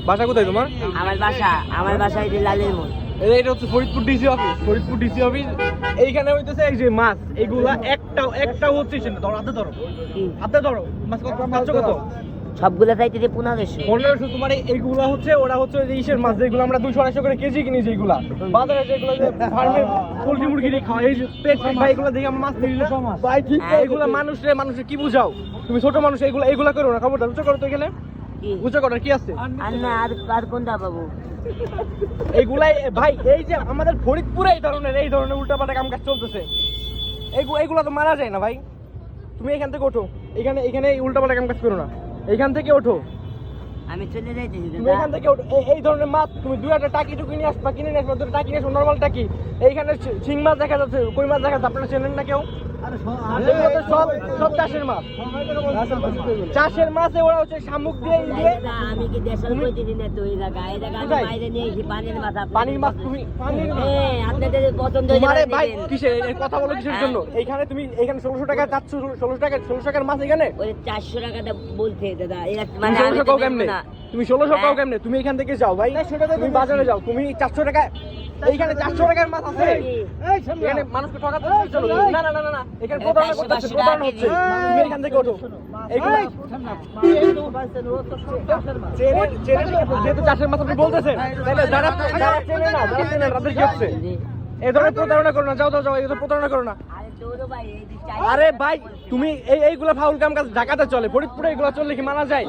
বাসা কোথায় তোমার? আমার বাসা এই যে লালের মোড়। এটা হচ্ছে Faridpur DC office. Faridpur DC office এইখানে হইতেছে এই যে মাছ, এইগুলা একটা হচ্ছে ধরো হাতে ধরো মাছ কত? সবগুলা চাইতে 1500। 1500। তোমার এইগুলা হচ্ছে ওরা হচ্ছে ইসের মাছ, যেগুলো আমরা 200-250 করে কেজি কিনি, যেগুলা বাজারে যেগুলো ফার্মে পোল্ট্রি মুরগি খাওয়া, এই যে পেট ভাই এগুলো দেখে আমরা মাছ কিনি না ভাই। ঠিক এইগুলা মানুষের কি বুঝাও তুমি? ছোট মানুষ এইগুলা করো না, খবরটা উঁচু করো তো। এখানে উঁচু করার কি আছে? আর কোনটা পাবো? এইগুলাই ভাই, এই যে আমাদের ফরিদপুরে এই ধরনের উল্টাপাল্টা কাম কাজ চলতেছে, এইগুলা তো মারা যায় না ভাই। তুমি এখান থেকে ওঠো, এখানে উল্টাপাল্টা কাম কাজ করো না, এখান থেকে ওঠো। আমি চলে যাইতেছি তুমি এখান থেকে ওঠো। এই ধরনের মাছ তুমি 2-1টা টাকি কিনে নিয়ে আসবা, টাকি নিয়ে আসো, নর্মাল টাকি। এইখানে শিং মাছ দেখা যাচ্ছে, কই মাছ দেখা যাচ্ছে, আপনারা চেনেন না কেউ? সব চাষের মাছ, চাষের মাছে ওরা হচ্ছে শামুক দিয়ে আমি কি দেশের কইতেছি না তো এই জায়গা আমি বাইরে নিয়ে এসে পানির মাছ তুমি পানির মাছ আপনাদের পছন্দ হইছে ভাই। কিসের কথা বলো কিসের জন্য? এইখানে তুমি 1600 টাকা চাচ্ছ, 1600 টাকার মাছ এখানে ওই 400 টাকাটা বলতে দাদা। মানে 1600 কাও কেমনে? তুমি 1600 কাও কেমনে? তুমি এখান থেকে যাও ভাই, তুমি বাজারে যাও, তুমি 400 টাকা, এইখানে 400 টাকার মাছ আছে। এখানে মানুষকে ঠকাতে চলো না না না না, এখানে প্রতারণা হচ্ছে। তুমি এখান থেকে ওঠো। এইগুলো যেহেতু চাষের মাছ আপনি বলতেছেন, তাহলে যারা চেনে না, তাদের কি হচ্ছে? এই ধরনের প্রতারণা করো না, যাও এই ধরনের প্রতারণা করো না। আরে ভাই তুমি এইগুলা ফাউল কাম কাজ ঢাকাতে চলে, ফরিদপুরে এগুলা চললে কি মানা যায়?